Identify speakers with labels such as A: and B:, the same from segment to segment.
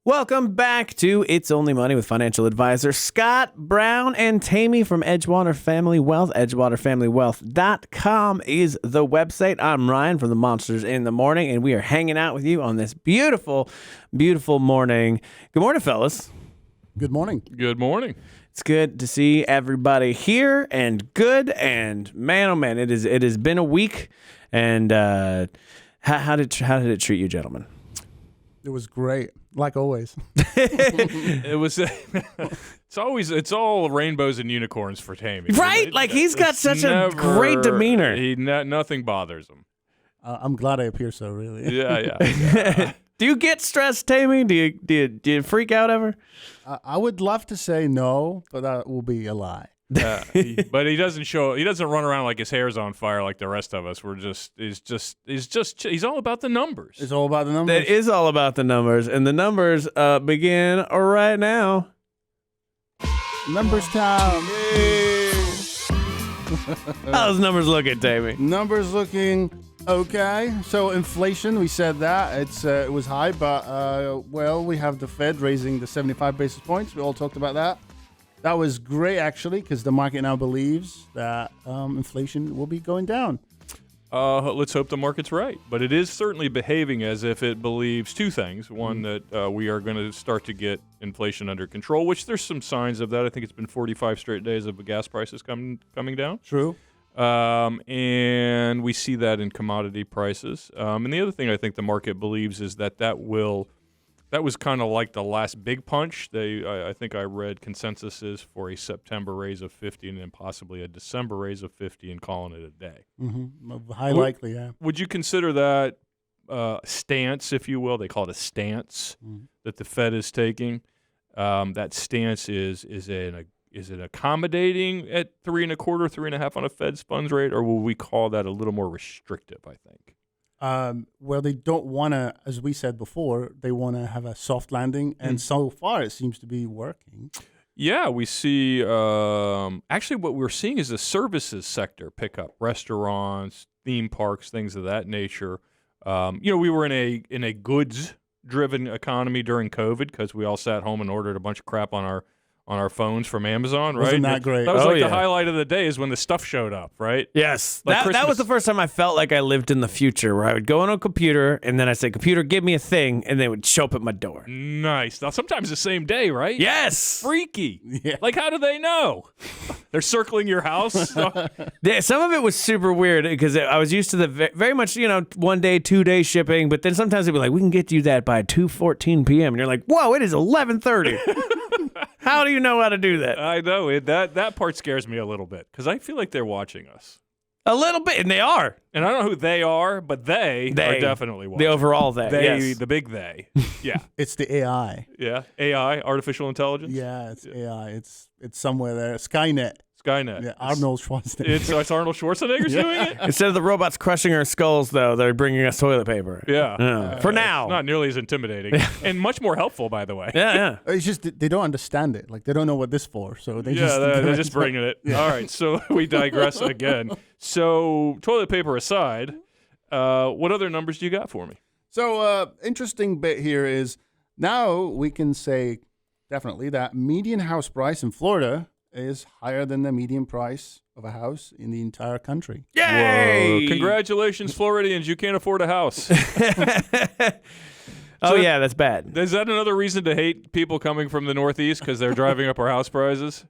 A: Welcome back to It's Only Money with financial advisor Scott Brown and Tammy from Edgewater Family Wealth. EdgewaterFamilyWealth.com is the website. I'm Ryan from the Monsters in the Morning, and we are hanging out with you on this beautiful, beautiful morning. Good morning, fellas.
B: Good morning.
C: Good morning.
A: It's good to see everybody here and good. And man, oh man, it has been a week. And how did it treat you, gentlemen?
B: It was great, like always.
C: It was. It's all rainbows and unicorns for Tammy,
A: right? Like he's got such a great demeanor.
C: Nothing bothers him.
B: I'm glad I appear so. Really.
C: Yeah.
A: Do you get stressed, Tammy? Do you freak out ever?
B: I would love to say no, but that will be a lie.
C: But he doesn't show. He doesn't run around like his hair's on fire like the rest of us. He's all about the numbers.
B: It's all about the numbers.
A: It is all about the numbers, and the numbers begin right now.
B: Numbers time.
A: How's those numbers looking, Tammy?
B: Numbers looking okay. So inflation, we said that it was high, but we have the Fed raising the 75 basis points. We all talked about that. That was great, actually, because the market now believes that inflation will be going down.
C: Let's hope the market's right. But it is certainly behaving as if it believes two things. One, that we are going to start to get inflation under control, which there's some signs of that. I think it's been 45 straight days of the gas prices coming down.
B: True.
C: And we see that in commodity prices. And the other thing I think the market believes is that was kind of like the last big punch. I think I read consensus is for a September raise of 50 and then possibly a December raise of 50 and calling it a day.
B: Mm-hmm. High likely, yeah.
C: Would you consider that stance, if you will? They call it a stance that the Fed is taking. That stance is it accommodating at 3.25, 3.5 on a Fed's funds rate, or will we call that a little more restrictive? I think.
B: They don't want to, as we said before, they want to have a soft landing, and so far it seems to be working.
C: Yeah, we see, actually what we're seeing is the services sector pick up, restaurants, theme parks, things of that nature. We were in a goods-driven economy during COVID because we all sat home and ordered a bunch of crap on our phones from Amazon, right?
B: Wasn't that great?
C: That was the highlight of the day is when the stuff showed up, right?
A: Yes.
C: Like
A: that was the first time I felt like I lived in the future, where I would go on a computer and then I'd say, computer, give me a thing, and they would show up at my door.
C: Nice. Now, sometimes the same day, right?
A: Yes.
C: Freaky.
B: Yeah.
C: Like, how do they know? They're circling your house?
A: Yeah, some of it was super weird because I was used to the very much, 1 day, 2 day shipping, but then sometimes they'd be like, we can get you that by 2:14 p.m. And you're like, whoa, it is 11:30. How do you know how to do that?
C: I know. That part scares me a little bit because I feel like they're watching us.
A: A little bit, and they are.
C: And I don't know who they are, but they are definitely watching.
A: The overall
C: yes. The big they. Yeah.
B: It's the AI.
C: Yeah. AI, artificial intelligence.
B: Yeah, it's AI. It's somewhere there. Skynet.
C: Yeah,
B: Arnold Schwarzenegger.
C: It's Arnold Schwarzenegger's doing it?
A: Instead of the robots crushing our skulls, though, they're bringing us toilet paper.
C: Yeah.
A: For now.
C: It's not nearly as intimidating. And much more helpful, by the way.
A: Yeah.
B: It's just they don't understand it. Like, they don't know what this for. So they're
C: just bringing it. Yeah. All right, so we digress again. So toilet paper aside, what other numbers do you got for me?
B: So interesting bit here is now we can say definitely that median house price in Florida is higher than the median price of a house in the entire country.
A: Yay!
C: Whoa. Congratulations, Floridians. You can't afford a house.
A: Yeah, that's bad.
C: Is that another reason to hate people coming from the Northeast because they're driving up our house prices?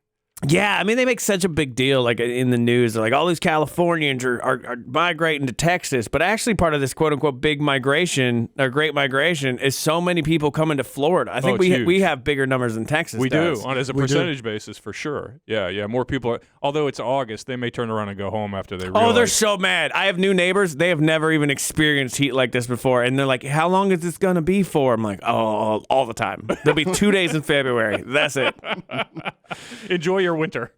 A: Yeah, I mean, they make such a big deal, like in the news, like all these Californians are migrating to Texas, but actually part of this quote-unquote big migration, or great migration, is so many people coming to Florida. I think we have bigger numbers than Texas does.
C: Do, as a percentage basis, for sure. Yeah, more people, although it's August, they may turn around and go home after they realize.
A: Oh, they're so mad. I have new neighbors. They have never even experienced heat like this before, and they're like, how long is this going to be for? I'm like, oh, all the time. There'll be 2 days in February. That's it.
C: Enjoy your winter.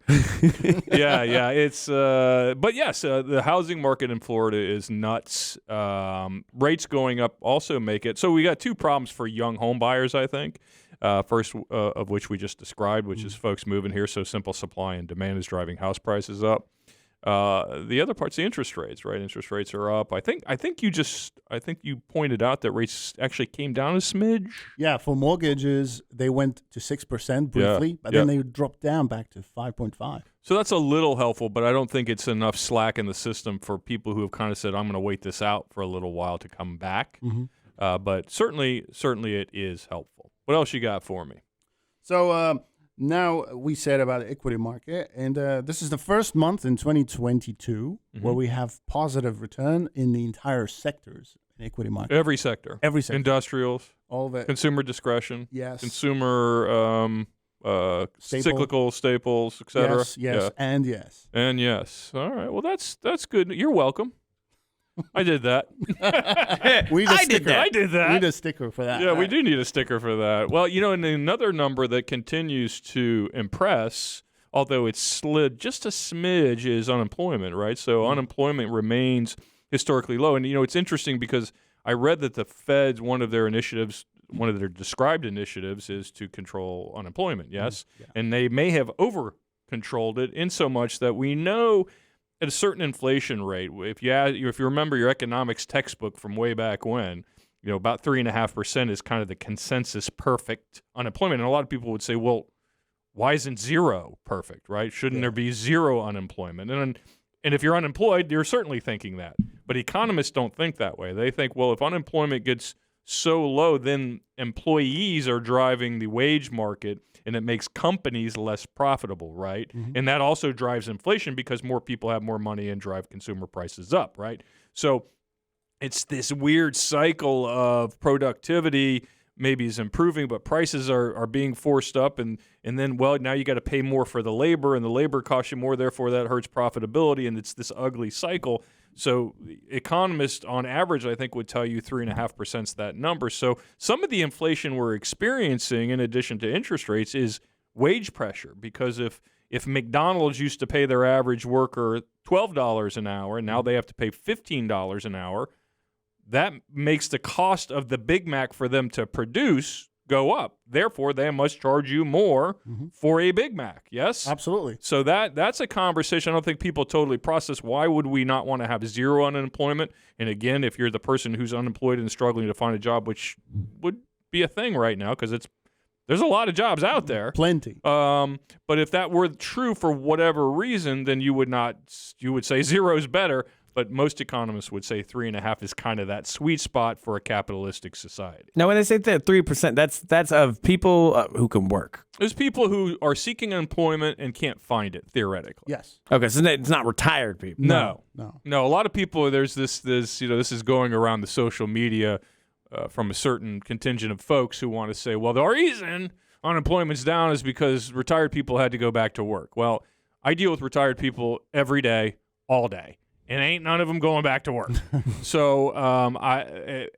C: Yeah. It's but yes, the housing market in Florida is nuts. Rates going up also make it. So we got two problems for young home buyers, I think. First of which we just described, which is folks moving here. So simple supply and demand is driving house prices up. The other part's the interest rates, right? Interest rates are up. I think you pointed out that rates actually came down a smidge.
B: Yeah, for mortgages, they went to 6% briefly, but then they dropped down back to 5.5.
C: So that's a little helpful, but I don't think it's enough slack in the system for people who have kind of said, I'm going to wait this out for a little while to come back. But certainly it is helpful. What else you got for me?
B: So now we said about the equity market, and this is the first month in 2022 where we have positive return in the entire sectors in equity market.
C: Every sector. Industrials.
B: All of it.
C: Consumer discretion.
B: Yes.
C: Consumer cyclical staples, etc.
B: Yes, and yes.
C: And yes. All right. Well, that's good. You're welcome. I did that.
B: We need a sticker.
C: I did that.
B: We need a sticker for that.
C: Yeah, we do need a sticker for that. Well, and another number that continues to impress, although it's slid just a smidge, is unemployment, right? So unemployment remains historically low. And, it's interesting because I read that the Fed's one of their described initiatives is to control unemployment, yes? And they may have over-controlled it in so much that we know at a certain inflation rate, if you remember your economics textbook from way back when, about 3.5% is kind of the consensus perfect unemployment. And a lot of people would say, well, why isn't zero perfect, right? Shouldn't there be zero unemployment? And if you're unemployed, you're certainly thinking that. But economists don't think that way. They think, well, if unemployment gets so low, then employees are driving the wage market, and it makes companies less profitable, right? And that also drives inflation because more people have more money and drive consumer prices up, right? So it's this weird cycle of productivity maybe is improving, but prices are being forced up, and then, well, now you got to pay more for the labor, and the labor costs you more, therefore that hurts profitability, and it's this ugly cycle. So economists, on average, I think would tell you 3.5% is that number. So some of the inflation we're experiencing, in addition to interest rates, is wage pressure. Because if McDonald's used to pay their average worker $12 an hour, and now they have to pay $15 an hour, that makes the cost of the Big Mac for them to produce go up. Therefore, they must charge you more for a Big Mac. Yes?
B: Absolutely.
C: So that's a conversation I don't think people totally process. Why would we not want to have zero unemployment? And again, if you're the person who's unemployed and struggling to find a job, which would be a thing right now because there's a lot of jobs out there.
B: Plenty.
C: But if that were true for whatever reason, then you would say zero is better. But most economists would say 3.5 is kind of that sweet spot for a capitalistic society.
A: Now, when they say that 3%, that's of people who can work.
C: There's people who are seeking employment and can't find it, theoretically.
B: Yes.
A: Okay, so it's not retired people.
C: No. A lot of people. There's this. This is going around the social media from a certain contingent of folks who want to say, well, the reason unemployment's down is because retired people had to go back to work. Well, I deal with retired people every day, all day. And ain't none of them going back to work. So,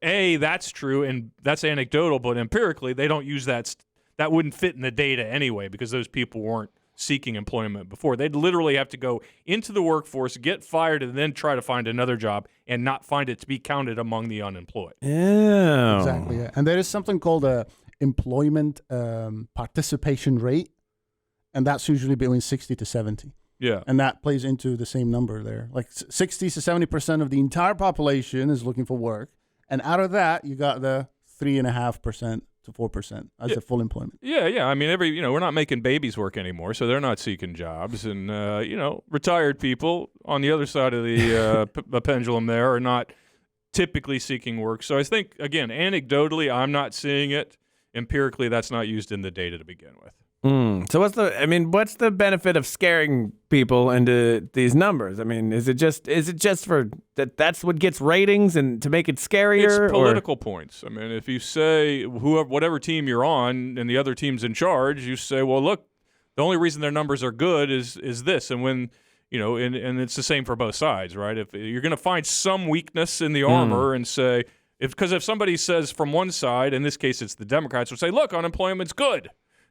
C: that's true, and that's anecdotal, but empirically, they don't use that. That wouldn't fit in the data anyway because those people weren't seeking employment before. They'd literally have to go into the workforce, get fired, and then try to find another job and not find it to be counted among the unemployed.
A: Yeah.
B: Exactly, yeah. And there is something called a employment participation rate, and that's usually between 60 to 70.
C: Yeah.
B: And that plays into the same number there. Like 60 to 70% of the entire population is looking for work. And out of that, you got the 3.5% to 4% as a full employment.
C: Yeah. I mean, we're not making babies work anymore, so they're not seeking jobs. And, retired people on the other side of the pendulum there are not typically seeking work. So I think, again, anecdotally, I'm not seeing it. Empirically, that's not used in the data to begin with.
A: So what's the benefit of scaring people into these numbers? I mean, is it just for that's what gets ratings and to make it scarier?
C: It's political points. I mean, if you say whatever team you're on and the other team's in charge, you say, well, look, the only reason their numbers are good is this. And when, and it's the same for both sides, right? If you're going to find some weakness in the armor and say, because if somebody says from one side, in this case it's the Democrats, will say, look, unemployment's good.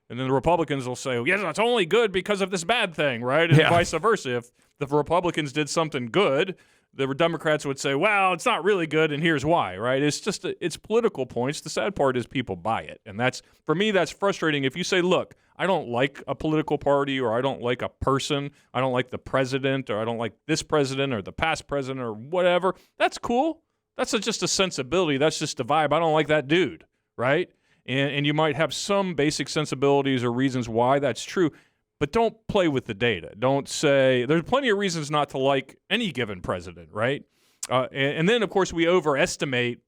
C: And then the Republicans will say, yes, it's only good because of this bad thing, right? And vice versa. If the Republicans did something good, the Democrats would say, well, it's not really good, and here's why, right? It's just it's political points. The sad part is people buy it, and for me that's frustrating. If you say, look, I don't like a political party, or I don't like a person, I don't like the president, or I don't like this president or the past president or whatever, that's cool. That's just a sensibility. That's just a vibe. I don't like that dude, right? And you might have some basic sensibilities or reasons why that's true. But don't play with the data. Don't say there's plenty of reasons not to like any given president, right? And then, of course, we overestimate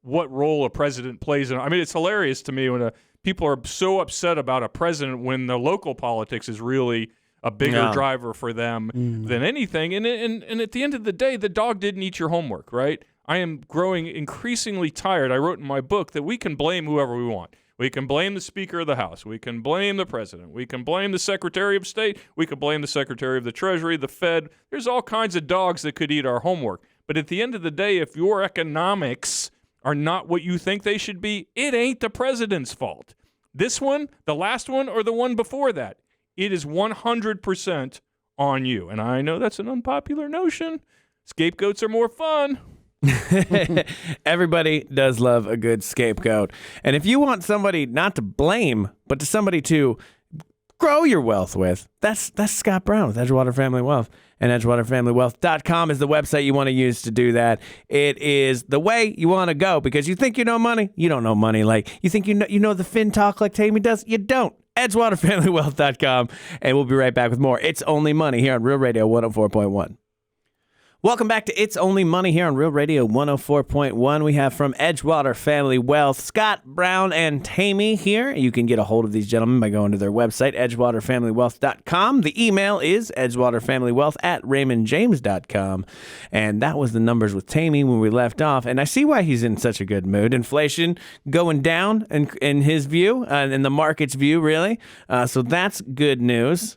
C: what role a president plays. I mean, it's hilarious to me when people are so upset about a president when the local politics is really a bigger driver for them than anything. And at the end of the day, the dog didn't eat your homework, right? I am growing increasingly tired. I wrote in my book that we can blame whoever we want. We can blame the Speaker of the House. We can blame the President. We can blame the Secretary of State. We can blame the Secretary of the Treasury, the Fed. There's all kinds of dogs that could eat our homework. But at the end of the day, if your economics are not what you think they should be, it ain't the president's fault. This one, the last one, or the one before that, it is 100% on you. And I know that's an unpopular notion. Scapegoats are more fun.
A: Everybody does love a good scapegoat. And if you want somebody not to blame, but to somebody to grow your wealth with, that's Scott Brown with Edgewater Family Wealth. And EdgewaterFamilyWealth.com is the website you want to use to do that. It is the way you want to go, because you think you know money. You don't know money. Like, you think you know the fin talk like Tammy does. You don't. EdgewaterFamilyWealth.com. And we'll be right back with more It's Only Money here on Real Radio 104.1. Welcome back to It's Only Money here on Real Radio 104.1. We have from Edgewater Family Wealth, Scott Brown and Tammy here. You can get a hold of these gentlemen by going to their website, EdgewaterFamilyWealth.com. The email is EdgewaterFamilyWealth@RaymondJames.com. And that was the numbers with Tammy when we left off. And I see why he's in such a good mood. Inflation going down in his view, in the market's view, really. So that's good news.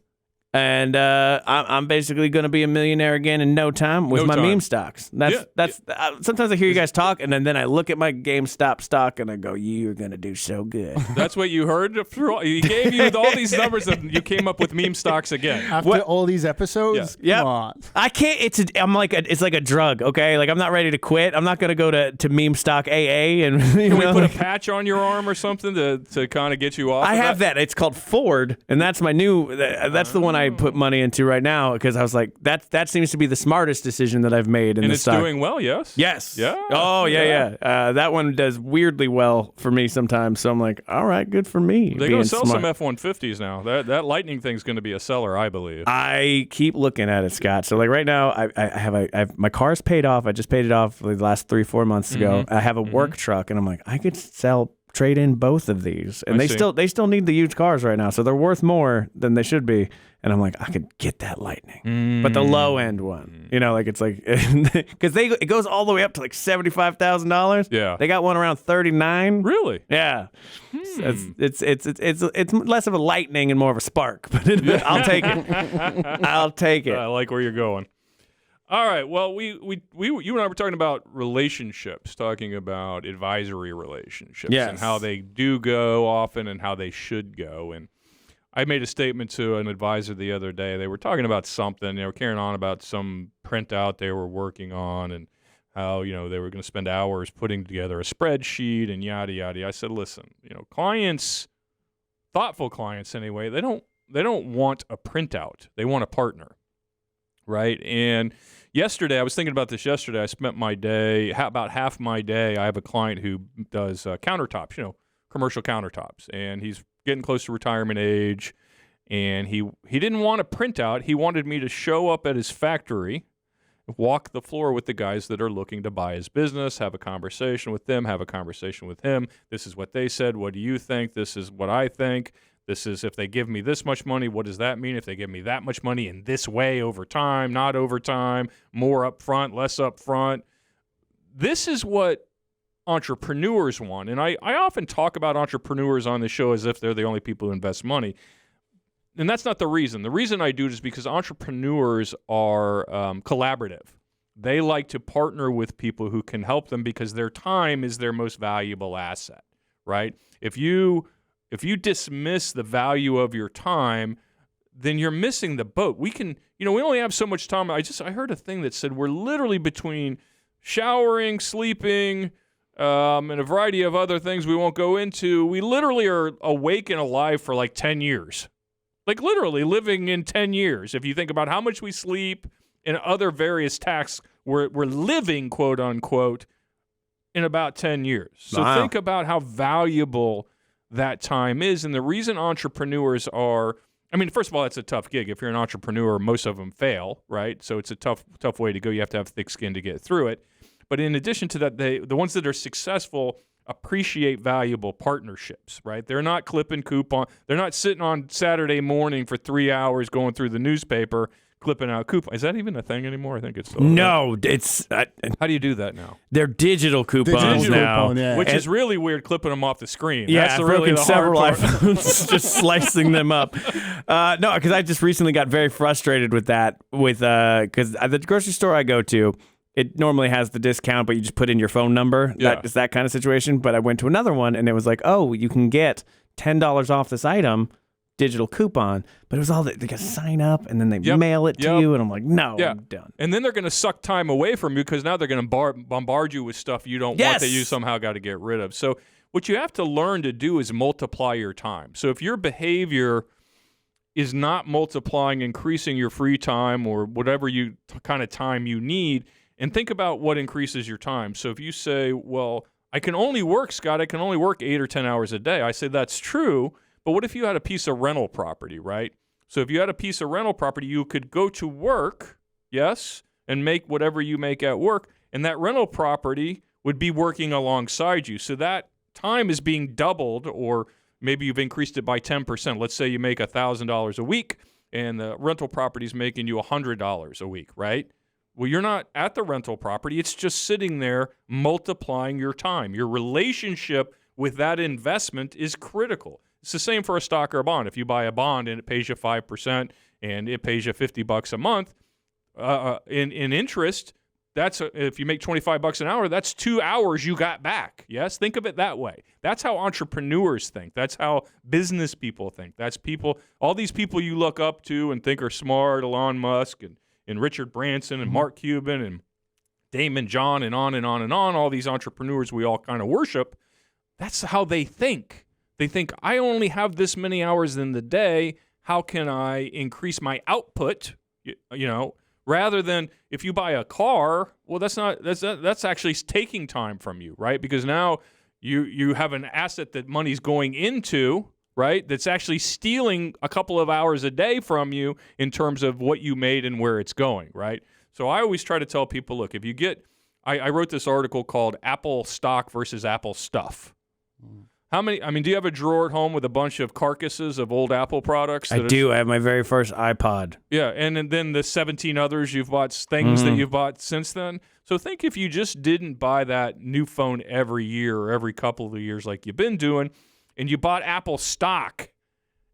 A: And I'm basically going to be a millionaire again in no time with my meme stocks. Sometimes I hear you guys talk, and then I look at my GameStop stock, and I go, "You're going to do so good."
C: That's what you heard. He gave you all these numbers, and you came up with meme stocks again.
B: After all these episodes, come on.
A: I can't. It's like a drug. Okay, like I'm not ready to quit. I'm not going to go to meme stock AA and
C: Can we put a patch on your arm or something to kind of get you off?
A: I have that. It's called Ford, and that's my new. That's the one I put money into right now, because I was like, that seems to be the smartest decision that I've made in this stock.
C: And it's doing well, yes?
A: Yes.
C: Yeah.
A: Oh, yeah. That one does weirdly well for me sometimes, so I'm like, all right, good for me.
C: They're going to sell some F-150s now. That Lightning thing's going to be a seller, I believe.
A: I keep looking at it, Scott. So, like, right now, I have my car's paid off. I just paid it off the last 3-4 months ago. I have a work truck, and I'm like, I could trade in both of these, and they still need the used cars right now, so they're worth more than they should be. And I'm like, I could get that Lightning, but the low end one, like it's like, because it goes all the way up to like $75,000.
C: Yeah,
A: they got one around 39.
C: Really?
A: Yeah. So it's less of a Lightning and more of a spark, but I'll take it. I'll take it.
C: I like where you're going. All right. Well, you and I were talking about relationships, talking about advisory relationships, and how they do go often and how they should go. And I made a statement to an advisor the other day. They were talking about something. They were carrying on about some printout they were working on, and how they were going to spend hours putting together a spreadsheet and yada yada. I said, listen, clients, thoughtful clients anyway, they don't want a printout. They want a partner, right? And yesterday, I was thinking about this yesterday. I spent my day, about half my day, I have a client who does countertops, commercial countertops, and he's getting close to retirement age, and he didn't want a printout. He wanted me to show up at his factory, walk the floor with the guys that are looking to buy his business, have a conversation with them, have a conversation with him. This is what they said. What do you think? This is what I think. This is, if they give me this much money, what does that mean? If they give me that much money in this way over time, not over time, more up front, less up front. This is what entrepreneurs want. And I often talk about entrepreneurs on the show as if they're the only people who invest money. And that's not the reason. The reason I do it is because entrepreneurs are collaborative. They like to partner with people who can help them, because their time is their most valuable asset, right? If you dismiss the value of your time, then you're missing the boat. We can, we only have so much time. I heard a thing that said we're literally between showering, sleeping, and a variety of other things we won't go into. We literally are awake and alive for like 10 years. Like literally living in 10 years. If you think about how much we sleep and other various tasks, we're living, quote unquote, in about 10 years. So think about how valuable that time is. And the reason entrepreneurs are, first of all, it's a tough gig. If you're an entrepreneur, most of them fail, right? So it's a tough way to go. You have to have thick skin to get through it. But in addition to that, the ones that are successful appreciate valuable partnerships, right? They're not clipping coupon. They're not sitting on Saturday morning for 3 hours going through the newspaper clipping out coupons. Is that even a thing anymore? I think it's still
A: no. It's
C: how do you do that now?
A: They're digital coupons now,
C: which is really weird. Clipping them off the screen.
A: Yeah,
C: that's really the
A: several
C: hard part.
A: iPhones, just slicing them up. No, because I just recently got very frustrated with that. Because the grocery store I go to, it normally has the discount, but you just put in your phone number.
C: Yeah.
A: It's that kind of situation. But I went to another one, and it was like, oh, you can get $10 off this item. Digital coupon, but it was all they got to sign up and then they mail it to you, and I'm like, no, I'm done.
C: And then they're going to suck time away from you because now they're going to bombard you with stuff you don't want that you somehow got to get rid of. So what you have to learn to do is multiply your time. So if your behavior is not multiplying, increasing your free time or whatever kind of time you need, and think about what increases your time. So if you say, well, I can only work 8 or 10 hours a day. I say that's true. But what if you had a piece of rental property, right? So if you had a piece of rental property, you could go to work, yes, and make whatever you make at work, and that rental property would be working alongside you. So that time is being doubled, or maybe you've increased it by 10%. Let's say you make $1,000 a week, and the rental property is making you $100 a week, right? Well, you're not at the rental property. It's just sitting there multiplying your time. Your relationship with that investment is critical. It's the same for a stock or a bond. If you buy a bond and it pays you 5% and it pays you $50 a month in interest, if you make $25 an hour, that's 2 hours you got back. Yes, think of it that way. That's how entrepreneurs think. That's how business people think. That's all these people you look up to and think are smart, Elon Musk and Richard Branson and Mark Cuban and Damon John and on and on and on. All these entrepreneurs we all kind of worship. That's how they think. They think, I only have this many hours in the day. How can I increase my output? Rather than if you buy a car, well, that's actually taking time from you, right? Because now you have an asset that money's going into, right? That's actually stealing a couple of hours a day from you in terms of what you made and where it's going, right? So I always try to tell people, look, if you I wrote this article called Apple Stock versus Apple Stuff. How many? Do you have a drawer at home with a bunch of carcasses of old Apple products?
A: I do. I have my very first iPod.
C: Yeah, and then the 17 others you've bought, things that you've bought since then. So think if you just didn't buy that new phone every year or every couple of years like you've been doing, and you bought Apple stock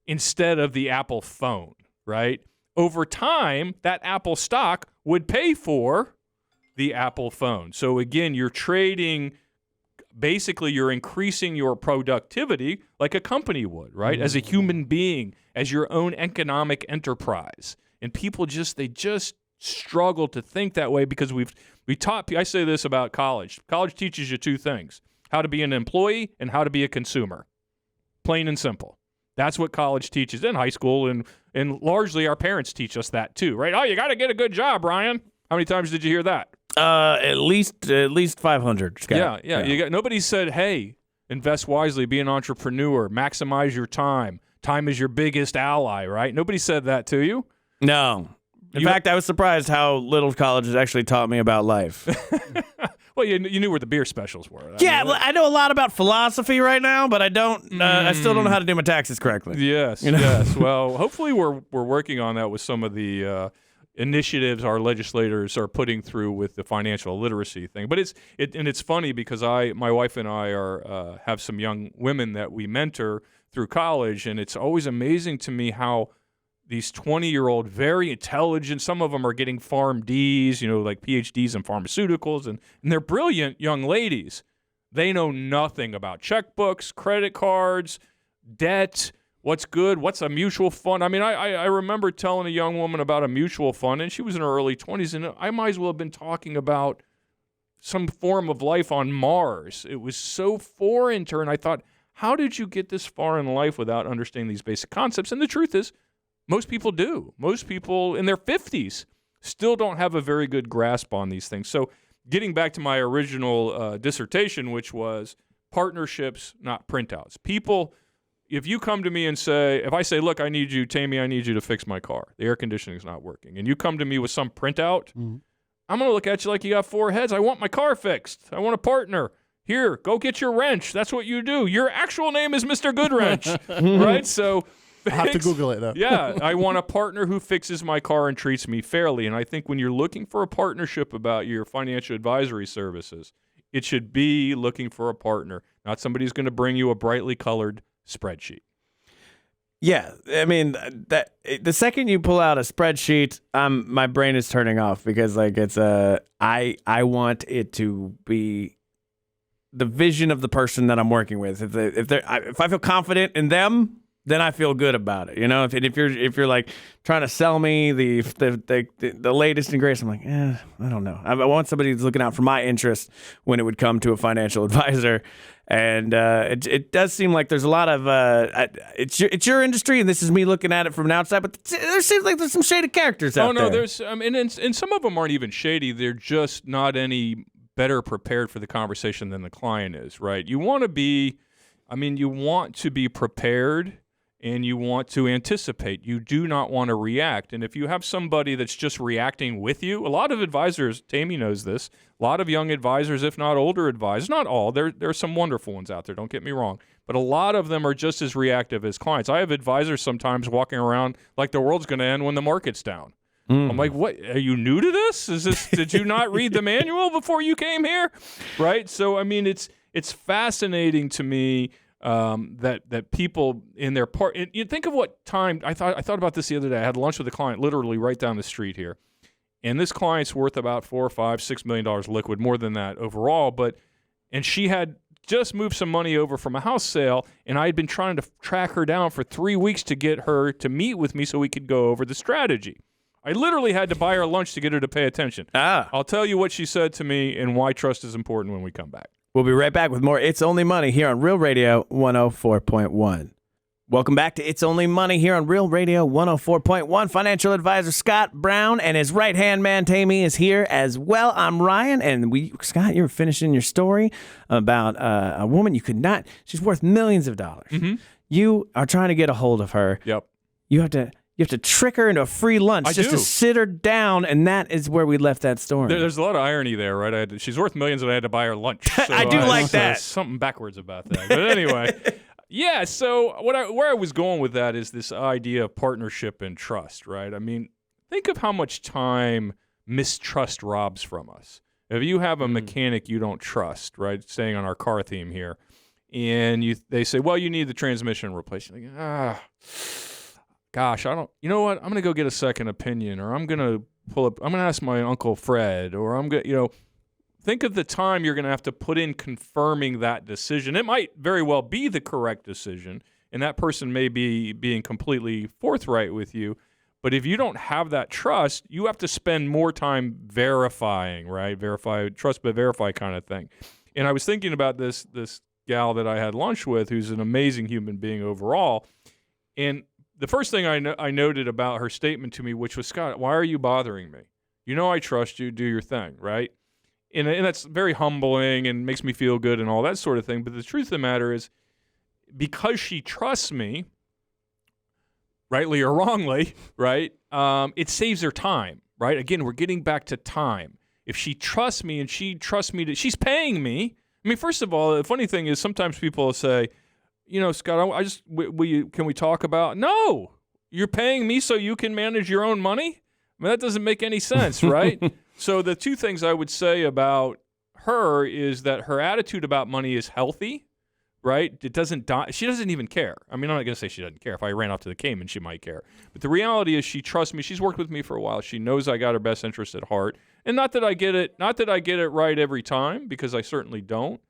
C: instead of the Apple phone, right? Over time, that Apple stock would pay for the Apple phone. So again, you're trading. Basically, you're increasing your productivity like a company would, right? As a human being, as your own economic enterprise. And people they just struggle to think that way because I say this about college. College teaches you two things: how to be an employee and how to be a consumer. Plain and simple. That's what college teaches in high school, and largely our parents teach us that too, right? Oh, you got to get a good job, Ryan. How many times did you hear that?
A: At least 500. Scott.
C: Yeah. Nobody said, hey, invest wisely, be an entrepreneur, maximize your time. Time is your biggest ally, right? Nobody said that to you.
A: No. In fact, I was surprised how little colleges actually taught me about life.
C: Well, you knew where the beer specials were.
A: I know a lot about philosophy right now, but I don't. I still don't know how to do my taxes correctly.
C: Yes, yes. Well, hopefully we're working on that with some of the initiatives our legislators are putting through with the financial literacy thing. But it's funny because my wife and I have some young women that we mentor through college, and it's always amazing to me how these 20-year-old, very intelligent, some of them are getting PharmDs, like PhDs in pharmaceuticals, and they're brilliant young ladies. They know nothing about checkbooks, credit cards, debt, What's good? What's a mutual fund? I mean, I remember telling a young woman about a mutual fund, and she was in her early 20s, and I might as well have been talking about some form of life on Mars. It was so foreign to her, and I thought, how did you get this far in life without understanding these basic concepts? And the truth is, most people do. Most people in their 50s still don't have a very good grasp on these things. So getting back to my original dissertation, which was partnerships, not printouts. People, if you come to me and say, if I say, look, I need you, Tammy, I need you to fix my car. The air conditioning is not working. And you come to me with some printout, I'm going to look at you like you got four heads. I want my car fixed. I want a partner. Here, go get your wrench. That's what you do. Your actual name is Mr. Goodwrench, right? So
B: I have to Google it, though.
C: Yeah, I want a partner who fixes my car and treats me fairly. And I think when you're looking for a partnership about your financial advisory services, it should be looking for a partner, not somebody who's going to bring you a brightly colored spreadsheet.
A: Yeah, I mean, that the second you pull out a spreadsheet, my brain is turning off because like it's I want it to be the vision of the person that I'm working with. If I feel confident in them, then I feel good about it. You know, if you're like trying to sell me the latest and greatest, I'm like, I don't know. I want somebody who's looking out for my interest when it would come to a financial advisor. And it does seem like there's a lot of it's your industry, and this is me looking at it from an outside. But there seems like there's some shady characters out there. Oh no,
C: there's and some of them aren't even shady. They're just not any better prepared for the conversation than the client is. Right? You want to be prepared. And you want to anticipate. You do not want to react. And if you have somebody that's just reacting with you, a lot of advisors, Tammy knows this, a lot of young advisors, if not older advisors, not all, there are some wonderful ones out there, don't get me wrong, but a lot of them are just as reactive as clients. I have advisors sometimes walking around like the world's going to end when the market's down. I'm like, what? Are you new to this? Did you not read the manual before you came here? Right? So, I mean, it's fascinating to me that people in their part. You think of what time I thought about this the other day. I had lunch with a client literally right down the street here, and this client's worth about $4, $5, $6 million liquid, more than that overall. And she had just moved some money over from a house sale, and I had been trying to track her down for 3 weeks to get her to meet with me so we could go over the strategy. I literally had to buy her lunch to get her to pay attention. I'll tell you what she said to me and why trust is important when we come back.
A: We'll be right back with more It's Only Money here on Real Radio 104.1. Welcome back to It's Only Money here on Real Radio 104.1. Financial advisor Scott Brown and his right-hand man Tammy is here as well. I'm Ryan, and Scott, you were finishing your story about a woman she's worth millions of dollars. Mm-hmm. You are trying to get a hold of her.
C: Yep.
A: You have to trick her into a free lunch to sit her down, and that is where we left that story.
C: There's a lot of irony there, right? She's worth millions, and I had to buy her lunch. So
A: I do like that.
C: Something backwards about that. But anyway, yeah, so where I was going with that is this idea of partnership and trust, right? I mean, think of how much time mistrust robs from us. If you have a mechanic you don't trust, right, staying on our car theme here, and they say, well, you need the transmission replaced. You're like, gosh, you know what? I'm going to go get a second opinion, or I'm going to ask my Uncle Fred, or I'm going to, think of the time you're going to have to put in confirming that decision. It might very well be the correct decision, and that person may be being completely forthright with you. But if you don't have that trust, you have to spend more time verifying, right? Trust but verify kind of thing. And I was thinking about this gal that I had lunch with, who's an amazing human being overall, and the first thing I noted about her statement to me, which was, Scott, why are you bothering me? You know I trust you. Do your thing, right? And that's very humbling and makes me feel good and all that sort of thing. But the truth of the matter is, because she trusts me, rightly or wrongly, right, it saves her time, right? Again, we're getting back to time. If she trusts me and she trusts me, she's paying me. I mean, first of all, the funny thing is sometimes people will say, Scott, can we talk about? No, you're paying me so you can manage your own money? I mean, that doesn't make any sense, right? So the two things I would say about her is that her attitude about money is healthy, right? She doesn't even care. I mean, I'm not going to say she doesn't care. If I ran off to the Cayman, she might care. But the reality is she trusts me. She's worked with me for a while. She knows I got her best interest at heart. And not that I get it right every time, because I certainly don't.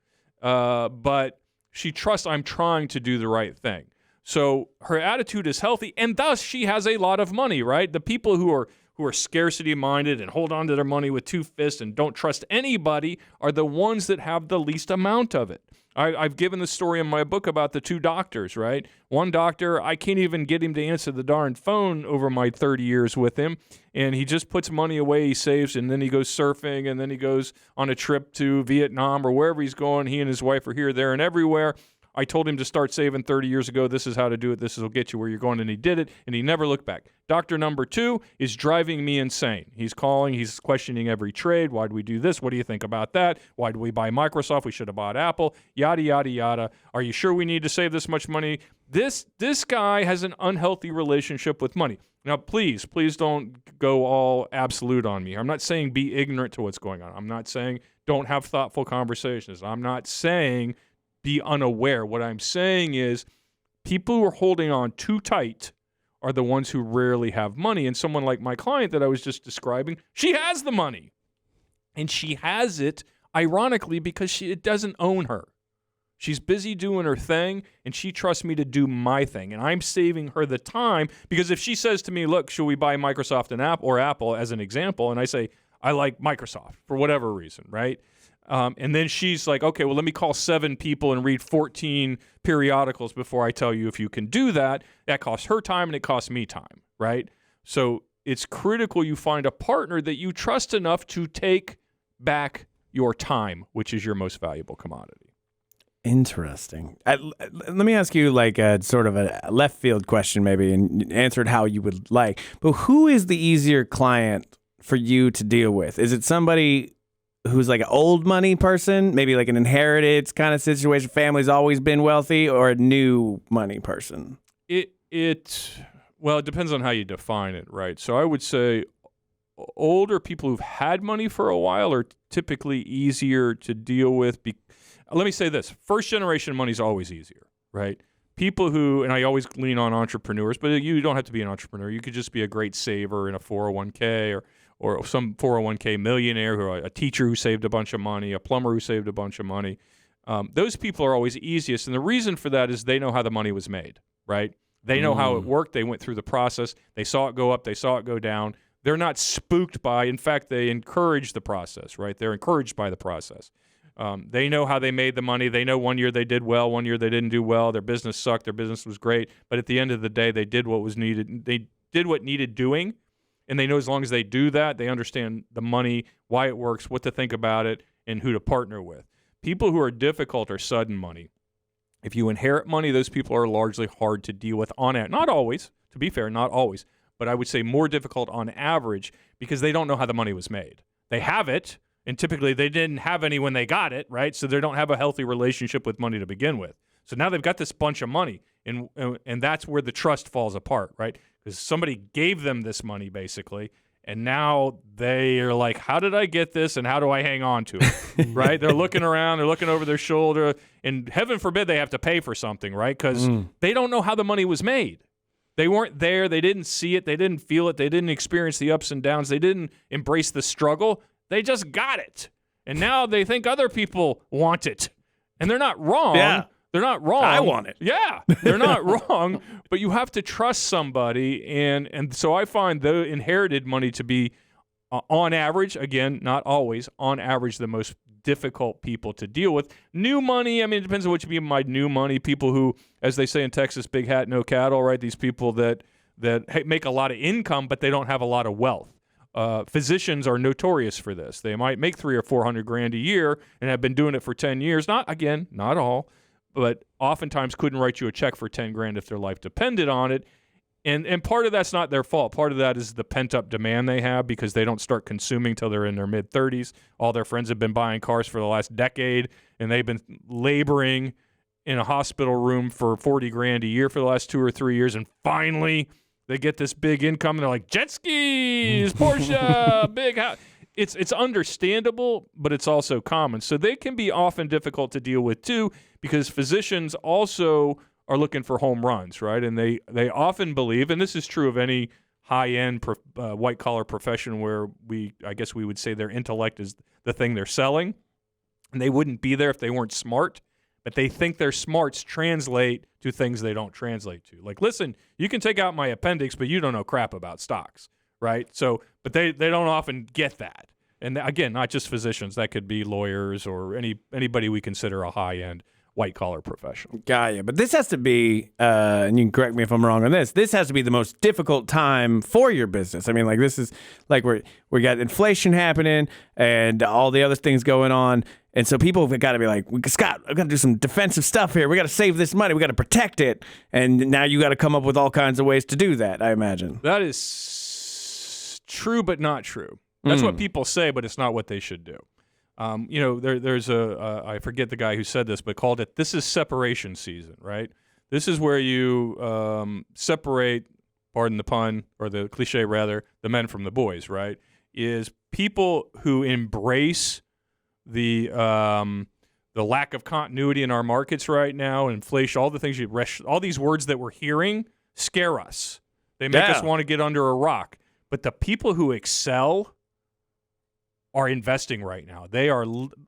C: But she trusts I'm trying to do the right thing. So her attitude is healthy, and thus she has a lot of money, right? The people who are scarcity minded and hold on to their money with two fists and don't trust anybody are the ones that have the least amount of it. I've given the story in my book about the two doctors, right? One doctor, I can't even get him to answer the darn phone over my 30 years with him, and he just puts money away, he saves, and then he goes surfing, and then he goes on a trip to Vietnam or wherever he's going. He and his wife are here, there, and everywhere. I told him to start saving 30 years ago. This is how to do it. This will get you where you're going. And he did it, and he never looked back. Doctor number 2 is driving me insane. He's calling. He's questioning every trade. Why do we do this? What do you think about that? Why do we buy Microsoft? We should have bought Apple. Yada, yada, yada. Are you sure we need to save this much money? This guy has an unhealthy relationship with money. Now, please don't go all absolute on me. I'm not saying be ignorant to what's going on. I'm not saying don't have thoughtful conversations. I'm not saying be unaware. What I'm saying is people who are holding on too tight are the ones who rarely have money. And someone like my client that I was just describing, she has the money. And she has it, ironically, because it doesn't own her. She's busy doing her thing, and she trusts me to do my thing. And I'm saving her the time, because if she says to me, look, should we buy Microsoft and Apple as an example? And I say, I like Microsoft for whatever reason, right? And then she's like, okay, well, let me call 7 people and read 14 periodicals before I tell you if you can do that. That costs her time and it costs me time, right? So it's critical you find a partner that you trust enough to take back your time, which is your most valuable commodity.
A: Interesting. Let me ask you like a sort of a left field question maybe, and answer it how you would like. But who is the easier client for you to deal with? Is it somebody who's like an old money person, maybe like an inheritance kind of situation, family's always been wealthy, or a new money person?
C: Well, it depends on how you define it, right? So I would say older people who've had money for a while are typically easier to deal with. Let me say this. First generation money is always easier, right? People who, and I always lean on entrepreneurs, but you don't have to be an entrepreneur. You could just be a great saver in a 401k or some 401k millionaire, or a teacher who saved a bunch of money, a plumber who saved a bunch of money. Those people are always easiest. And the reason for that is they know how the money was made, right? They know how it worked. They went through the process. They saw it go up. They saw it go down. They're not spooked by, in fact, they encourage the process, right? They're encouraged by the process. They know how they made the money. They know one year they did well, one year they didn't do well. Their business sucked. Their business was great. But at the end of the day, they did what was needed. They did what needed doing. And they know as long as they do that, they understand the money, why it works, what to think about it, and who to partner with. People who are difficult are sudden money. If you inherit money, those people are largely hard to deal with on average. Not always, to be fair, not always. But I would say more difficult on average because they don't know how the money was made. They have it, and typically they didn't have any when they got it, right? So they don't have a healthy relationship with money to begin with. So now they've got this bunch of money, and that's where the trust falls apart, right? Because somebody gave them this money, basically, and now they are like, how did I get this, and how do I hang on to it, right? They're looking around, they're looking over their shoulder, and heaven forbid they have to pay for something, right? Because they don't know how the money was made. They weren't there. They didn't see it. They didn't feel it. They didn't experience the ups and downs. They didn't embrace the struggle. They just got it. And now they think other people want it. And they're not wrong.
A: Yeah.
C: They're not wrong.
A: I want it.
C: Yeah, they're not wrong, but you have to trust somebody. And so I find the inherited money to be, on average, again, not always, on average, the most difficult people to deal with. New money, I mean, it depends on what you mean by new money. People who, as they say in Texas, big hat, no cattle, right? These people that make a lot of income, but they don't have a lot of wealth. Physicians are notorious for this. They might make $300,000 or $400,000 a year and have been doing it for 10 years. Not all, but oftentimes couldn't write you a check for $10,000 if their life depended on it. And part of that's not their fault. Part of that is the pent-up demand they have because they don't start consuming till they're in their mid-30s. All their friends have been buying cars for the last decade, and they've been laboring in a hospital room for $40,000 a year for the last 2 or 3 years, and finally they get this big income, and they're like, jet skis, Porsche, big house. It's understandable, but it's also common. So they can be often difficult to deal with, too, because physicians also are looking for home runs, right? And they often believe, and this is true of any high-end white-collar profession where I guess we would say their intellect is the thing they're selling, and they wouldn't be there if they weren't smart. but they think their smarts translate to things they don't translate to. Like, listen, you can take out my appendix, but you don't know crap about stocks, right? So, but they don't often get that. And again, not just physicians. That could be lawyers or anybody we consider a high-end white-collar professional.
A: Got you. But this has to be, and you can correct me if I'm wrong on this has to be the most difficult time for your business. I mean, like, this is like we got inflation happening and all the other things going on. And so people have got to be like, Scott, I've got to do some defensive stuff here. We got to save this money. We got to protect it. And now you got to come up with all kinds of ways to do that, I imagine.
C: That is true, but not true. That's what people say, but it's not what they should do. There's I forget the guy who said this, but called it, this is separation season, right? This is where you separate, pardon the pun, or the cliche rather, the men from the boys, right? Is people who embrace the lack of continuity in our markets right now, inflation, all the things all these words that we're hearing scare us. They make us want to get under a rock. But the people who excel are investing right now.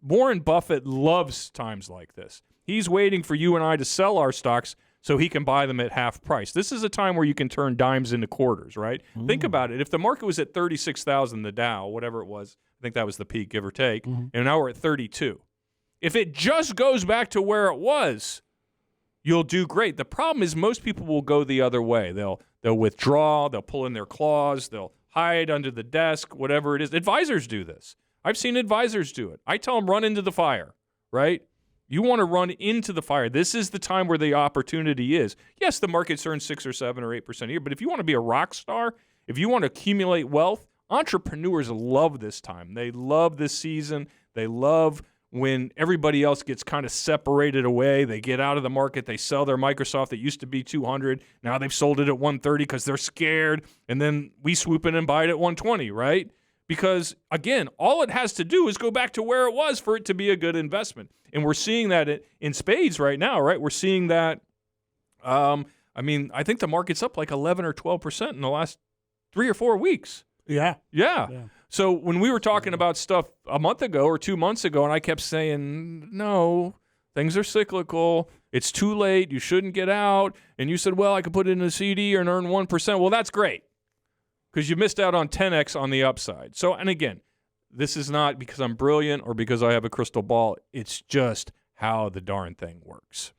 C: Warren Buffett loves times like this. He's waiting for you and I to sell our stocks so he can buy them at half price. This is a time where you can turn dimes into quarters, right? Think about it. If the market was at 36,000, the Dow, whatever it was, I think that was the peak, give or take, and now we're at 32. If it just goes back to where it was, you'll do great. The problem is most people will go the other way. They'll withdraw, they'll pull in their claws, they'll hide under the desk, whatever it is. Advisors do this. I've seen advisors do it. I tell them, run into the fire, right? You want to run into the fire. This is the time where the opportunity is. Yes, the markets earn 6 or 7 or 8% a year, but if you want to be a rock star, if you want to accumulate wealth, entrepreneurs love this time. They love this season. They love when everybody else gets kind of separated away. They get out of the market. They sell their Microsoft that used to be 200. Now they've sold it at 130 because they're scared. And then we swoop in and buy it at 120, right? Because, again, all it has to do is go back to where it was for it to be a good investment. And we're seeing that in spades right now, right? We're seeing that, I think the market's up like 11 or 12% in the last 3 or 4 weeks.
B: Yeah.
C: So when we were talking about stuff a month ago or 2 months ago, and I kept saying, no, things are cyclical. It's too late. You shouldn't get out. And you said, well, I could put it in a CD and earn 1%. Well, that's great because you missed out on 10x on the upside. So, and again, this is not because I'm brilliant or because I have a crystal ball. It's just how the darn thing works.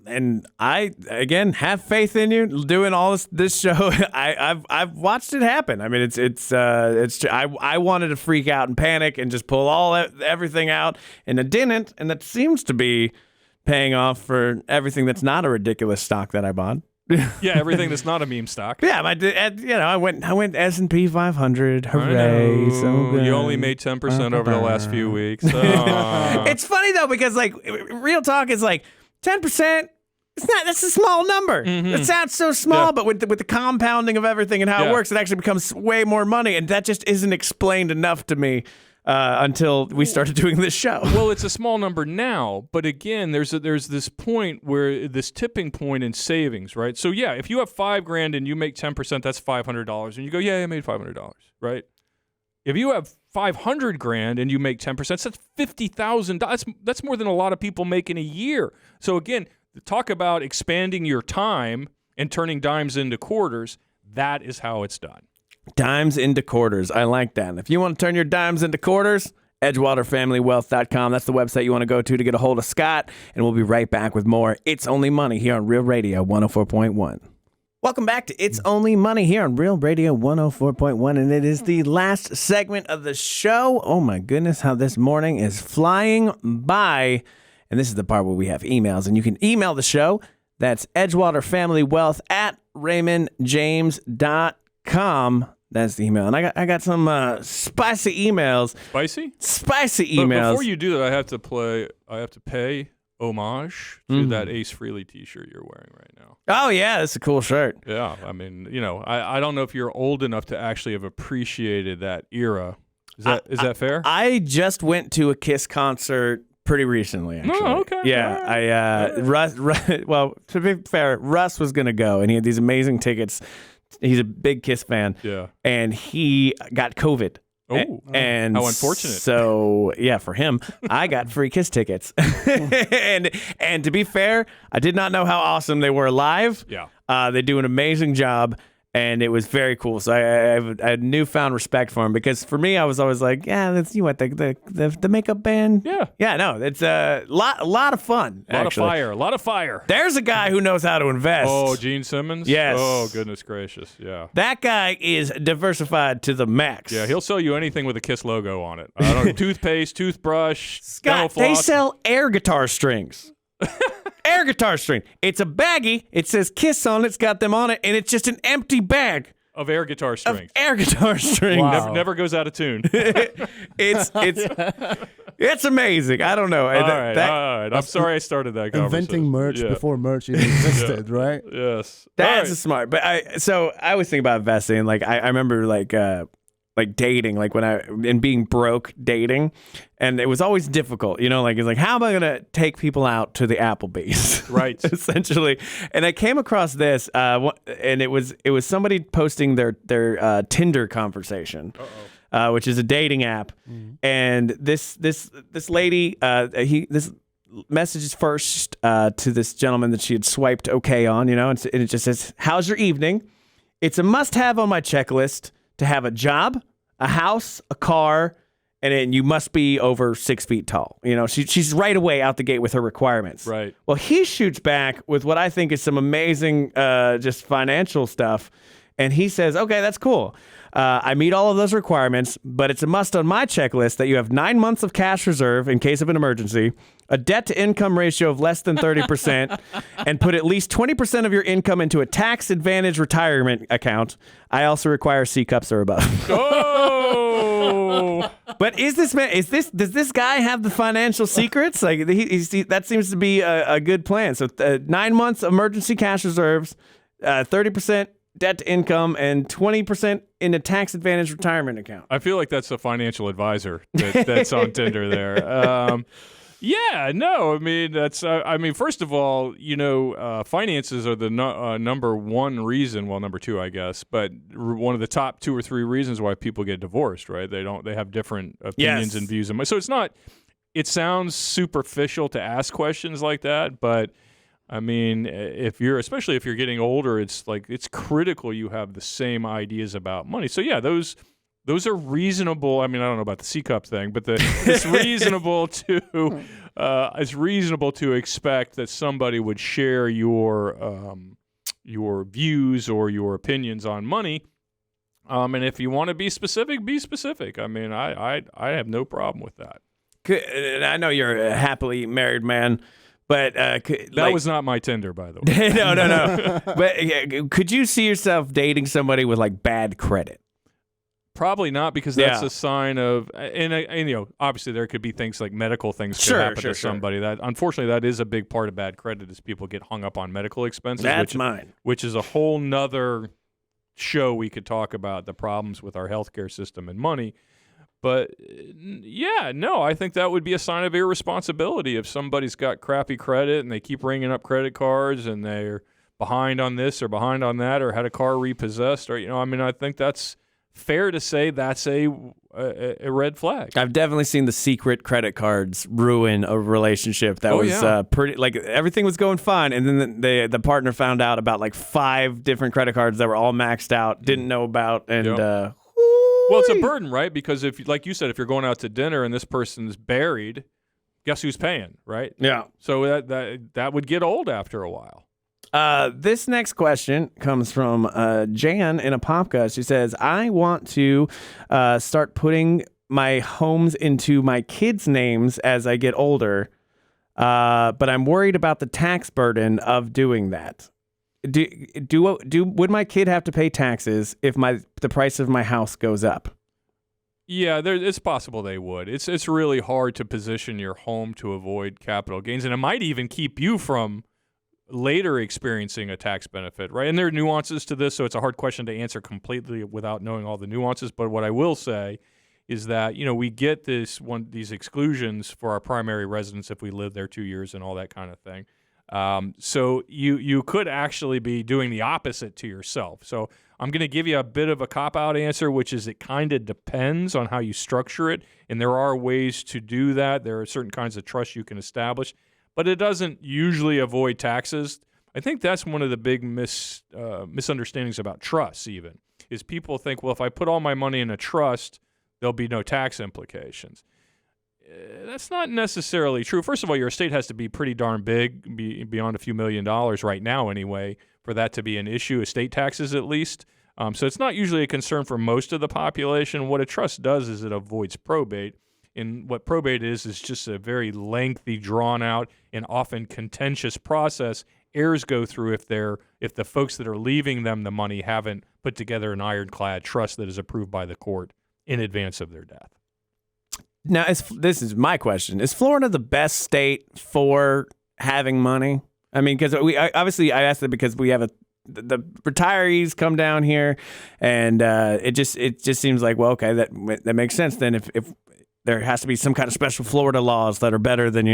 A: And I, again, have faith in you doing all this show. I've watched it happen. I mean, I wanted to freak out and panic and just pull everything out, and it didn't. And that seems to be paying off for everything that's not a ridiculous stock that I bought.
C: Yeah, everything that's not a meme stock.
A: Yeah, I went S&P 500. Hooray! So good.
C: You only made 10% over the last few weeks.
A: It's funny though because like real talk is like 10%. It's not. That's a small number. It sounds so small, but with the compounding of everything and how it works, it actually becomes way more money, and that just isn't explained enough to me until we started doing this show.
C: Well, it's a small number now, but again, there's this point where this tipping point in savings, right? So yeah, if you have $5,000 and you make 10%, that's $500, and you go, yeah, I made $500, right? If you have $500,000 and you make 10%, that's $50,000. That's more than a lot of people make in a year. So again, talk about expanding your time and turning dimes into quarters. That is how it's done.
A: Dimes into quarters. I like that. If you want to turn your dimes into quarters, EdgewaterFamilyWealth.com. That's the website you want to go to get a hold of Scott. And we'll be right back with more It's Only Money here on Real Radio 104.1. Welcome back to It's Only Money here on Real Radio 104.1, and it is the last segment of the show. Oh my goodness, how this morning is flying by. And this is the part where we have emails, and you can email the show. That's EdgewaterFamilyWealth@RaymondJames.com. That's the email. And I got some spicy emails.
C: Spicy?
A: Spicy emails.
C: But before you do that, I have to pay homage to that Ace Frehley t-shirt you're wearing right now.
A: Oh, yeah, that's a cool shirt.
C: Yeah, I mean, I don't know if you're old enough to actually have appreciaed that era. Is that fair?
A: I just went to a Kiss concert pretty recently, actually.
C: Oh, okay.
A: Yeah, Russ, well, to be fair, Russ was going to go, and he had these amazing tickets. He's a big Kiss fan.
C: Yeah.
A: And he got COVID. And
C: how unfortunate.
A: So yeah, for him, I got free Kiss tickets. and to be fair, I did not know how awesome they were live.
C: Yeah.
A: They do an amazing job. And it was very cool. So I have newfound respect for him, because for me, I was always like, yeah, that's the makeup band. Yeah, no, it's a lot of fun.
C: A lot of fire.
A: There's a guy who knows how to invest.
C: Oh, Gene Simmons?
A: Yes.
C: Oh, goodness gracious. Yeah.
A: That guy is diversified to the max.
C: Yeah, he'll sell you anything with a Kiss logo on it. I don't know, toothpaste, toothbrush, dental
A: Scott, they
C: floss.
A: sell air guitar strings. Air guitar string. It's a baggie. It says Kiss on it. It's got them on it, and it's just an empty bag
C: of air guitar strings.
A: Air guitar strings.
B: Wow.
C: Never goes out of tune.
A: It's amazing. I don't know.
C: All right. I'm sorry I started that conversation.
B: Inventing merch before merch even existed, right?
C: Yes.
A: That's smart. But I always think about investing. Like I remember like dating, like and being broke dating, and it was always difficult, like it's like, how am I gonna take people out to the Applebee's,
C: right?
A: Essentially. And I came across this, and it was somebody posting their Tinder conversation, which is a dating app, and this lady, this message is first to this gentleman that she had swiped okay on, and it just says, "How's your evening? It's a must-have on my checklist to have a job, a house, a car, and then you must be over 6 feet tall." She's right away out the gate with her requirements.
C: Right.
A: Well, he shoots back with what I think is some amazing just financial stuff. And he says, okay, that's cool. I meet all of those requirements, but it's a must on my checklist that you have 9 months of cash reserve in case of an emergency, a debt-to-income ratio of less than 30%, and put at least 20% of your income into a tax-advantage retirement account. I also require C cups or above.
C: Oh!
A: But does this guy have the financial secrets? Like that seems to be a good plan. So 9 months emergency cash reserves, 30% debt to income, and 20% in a tax advantage retirement account.
C: I feel like that's a financial advisor that's on Tinder there. Yeah, no, I mean, that's, first of all, finances are the number one reason, well, number two, I guess, but one of the top 2 or 3 reasons why people get divorced, right? They have different opinions and views. So it sounds superficial to ask questions like that, but I mean, especially if you're getting older, it's critical you have the same ideas about money. So yeah, those are reasonable. I mean, I don't know about the C cup thing, but it's reasonable to expect that somebody would share your views or your opinions on money. And if you want to be specific, be specific. I mean, I have no problem with that.
A: I know you're a happily married man. But
C: that was not my Tinder, by the way.
A: No. But could you see yourself dating somebody with like bad credit?
C: Probably not, because that's a sign of, and obviously there could be things like medical things could happen to somebody. That unfortunately that is a big part of bad credit, is people get hung up on medical expenses.
A: That's
C: which is a whole nother show we could talk about, the problems with our healthcare system and money. But, yeah, no, I think that would be a sign of irresponsibility if somebody's got crappy credit and they keep ringing up credit cards and they're behind on this or behind on that or had a car repossessed. Or, I think that's fair to say that's a red flag.
A: I've definitely seen the secret credit cards ruin a relationship that was pretty, like everything was going fine. And then the partner found out about like 5 different credit cards that were all maxed out, didn't know about, and
C: well, it's a burden, right? Because if, like you said, if you're going out to dinner and this person's buried, guess who's paying, right?
A: Yeah.
C: So that would get old after a while.
A: This next question comes from Jan in Apopka. She says, I want to start putting my homes into my kids' names as I get older, but I'm worried about the tax burden of doing that. Would my kid have to pay taxes if the price of my house goes up?
C: Yeah, it's possible they would. It's really hard to position your home to avoid capital gains, and it might even keep you from later experiencing a tax benefit, right? And there are nuances to this, so it's a hard question to answer completely without knowing all the nuances. But what I will say is that we get these exclusions for our primary residence if we live there 2 years and all that kind of thing. So you could actually be doing the opposite to yourself. So I'm going to give you a bit of a cop-out answer, which is it kind of depends on how you structure it, and there are ways to do that. There are certain kinds of trust you can establish, but it doesn't usually avoid taxes. I think that's one of the big misunderstandings about trusts even, is people think, well, if I put all my money in a trust, there'll be no tax implications. That's not necessarily true. First of all, your estate has to be pretty darn big, beyond a few $1 million right now anyway, for that to be an issue, estate taxes at least. So it's not usually a concern for most of the population. What a trust does is it avoids probate. And what probate is just a very lengthy, drawn-out, and often contentious process heirs go through if the folks that are leaving them the money haven't put together an ironclad trust that is approved by the court in advance of their death.
A: Now, this is my question. Is Florida the best state for having money? I mean, because I asked it because we have the retirees come down here, and it just seems like, well, okay, that makes sense. Then if there has to be some kind of special Florida laws that are better than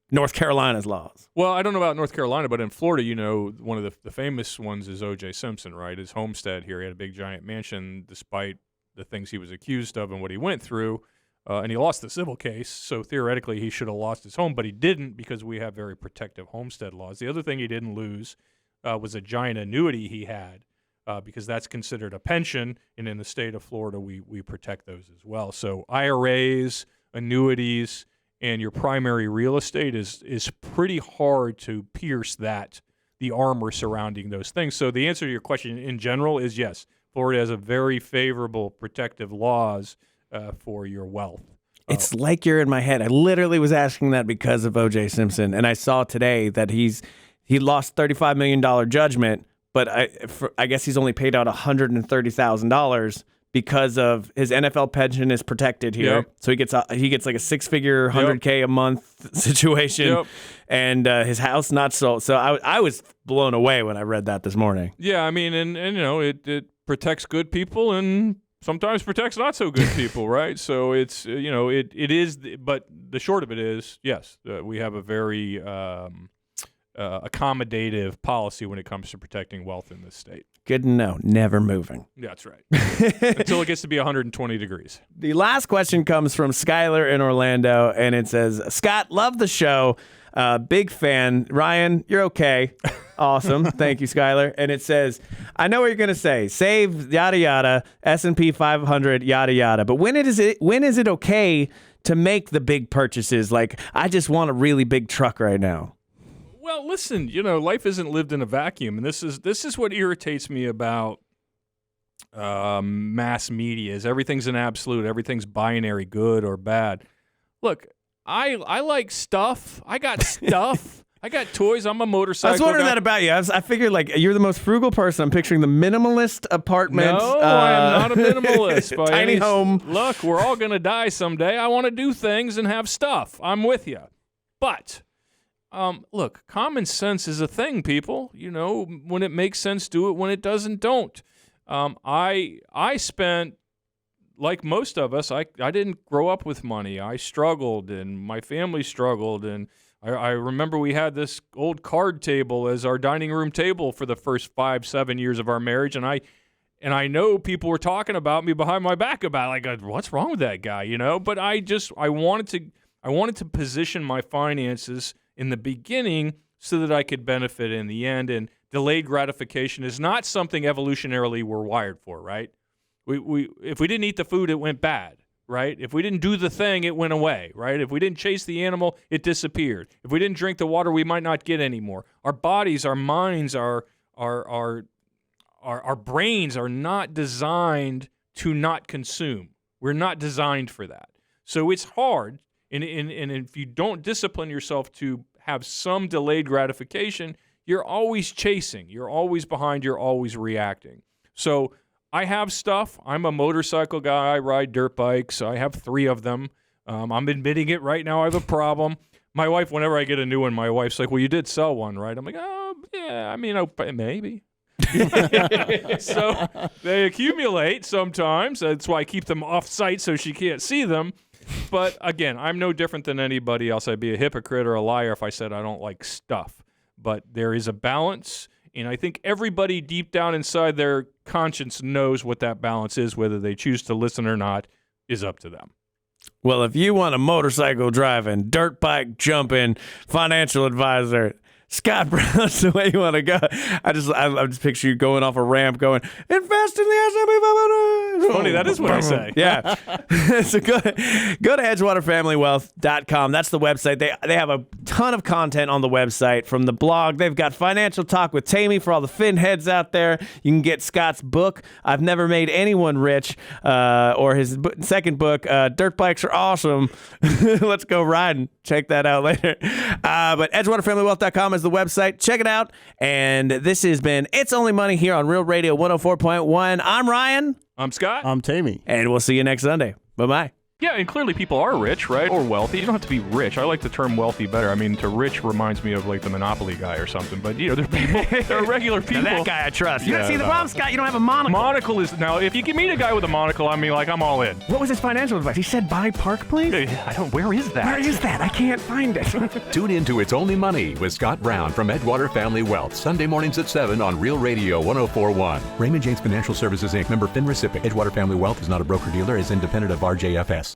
A: North Carolina's laws.
C: Well, I don't know about North Carolina, but in Florida, one of the famous ones is O.J. Simpson, right? His homestead here. He had a big giant mansion despite the things he was accused of and what he went through. And he lost the civil case, so theoretically he should have lost his home, but he didn't because we have very protective homestead laws. The other thing he didn't lose was a giant annuity he had because that's considered a pension, and in the state of Florida we protect those as well. So IRAs, annuities, and your primary real estate is pretty hard to pierce the armor surrounding those things. So the answer to your question in general is yes, Florida has a very favorable protective laws for your wealth.
A: It's like you're in my head. I literally was asking that because of O.J. Simpson, and I saw today that he lost $35 million judgment, but I guess he's only paid out $130,000 because of his NFL pension is protected here.
C: Yep.
A: So he gets like a six-figure $100K a month situation,
C: Yep.
A: and his house not sold. So I was blown away when I read that this morning.
C: Yeah, I mean, and it protects good people and sometimes protects not so good people, right? So it's it is, but the short of it is, yes, we have a very accommodative policy when it comes to protecting wealth in this state.
A: Good to know. Never moving.
C: That's right. Until it gets to be 120 degrees.
A: The last question comes from Skylar in Orlando, and it says, Scott, love the show. Big fan. Ryan, you're okay. Awesome. Thank you, Skylar. And it says, I know what you're going to say. Save, yada, yada, S&P 500, yada, yada. But when is it okay to make the big purchases? Like, I just want a really big truck right now.
C: Well, listen, life isn't lived in a vacuum, and this is what irritates me about mass media. Is everything's an absolute, everything's binary, good or bad. Look, I like stuff. I got stuff. I got toys. I'm a motorcycle.
A: I was wondering
C: guy.
A: that about you. I figured like you're the most frugal person. I'm picturing the minimalist apartment.
C: No, I am not a minimalist. By
A: tiny home.
C: Look, we're all going to die someday. I want to do things and have stuff. I'm with you. But look, common sense is a thing, people. When it makes sense, do it. When it doesn't, don't. I spent, like most of us, I didn't grow up with money. I struggled, and my family struggled, and I remember we had this old card table as our dining room table for the first 5-7 years of our marriage, and I know people were talking about me behind my back about like, what's wrong with that guy, But I wanted to position my finances in the beginning so that I could benefit in the end. And delayed gratification is not something evolutionarily we're wired for, right? If we didn't eat the food, it went bad, right? If we didn't do the thing, it went away, right? If we didn't chase the animal, it disappeared. If we didn't drink the water, we might not get any more. Our bodies, our minds, our brains are not designed to not consume. We're not designed for that. So it's hard. And if you don't discipline yourself to have some delayed gratification, you're always chasing. You're always behind. You're always reacting. So I have stuff. I'm a motorcycle guy. I ride dirt bikes. I have 3 of them. I'm admitting it right now. I have a problem. My wife, whenever I get a new one, my wife's like, well, you did sell one, right? I'm like, oh, yeah, I mean, maybe. So they accumulate sometimes. That's why I keep them off site so she can't see them. But again, I'm no different than anybody else. I'd be a hypocrite or a liar if I said I don't like stuff. but there is a balance. And I think everybody deep down inside their conscience knows what that balance is. Whether they choose to listen or not is up to them.
A: Well, if you want a motorcycle driving, dirt bike jumping financial advisor, Scott Brown's the way you want to go. I just picture you going off a ramp going, invest in the S&P 500.
C: Funny, that is what I say.
A: Yeah. So go to edgewaterfamilywealth.com. That's the website. They have a ton of content on the website from the blog. They've got Financial Talk with Tammy for all the fin heads out there. You can get Scott's book, I've Never Made Anyone Rich, or his second book, Dirt Bikes Are Awesome. Let's go riding. Check that out later. But edgewaterfamilywealth.com is the website. Check it out. And this has been It's Only Money here on Real Radio 104.1. I'm Ryan.
C: I'm Scott.
B: I'm Tammy.
A: And we'll see you next Sunday. Bye-bye.
C: Yeah, and clearly people are rich, right? Or wealthy. You don't have to be rich. I like the term wealthy better. I mean, to rich reminds me of like the Monopoly guy or something. But, you know, they're people, they're regular people.
A: Now that guy I trust. You
C: Yeah,
A: see, the problem, Scott, you don't have a monocle.
C: Monocle is, now, if you can meet a guy with a monocle, I mean, like, I'm all in.
A: What was his financial advice? He said buy Park Place?
C: Where is that?
A: Where is that? I can't find it.
D: Tune in to It's Only Money with Scott Brown from Edgewater Family Wealth, Sunday mornings at 7 on Real Radio 104.1. Raymond James Financial Services, Inc., member FINRA SIPC. Edgewater Family Wealth is not a broker-dealer, is independent of RJFS.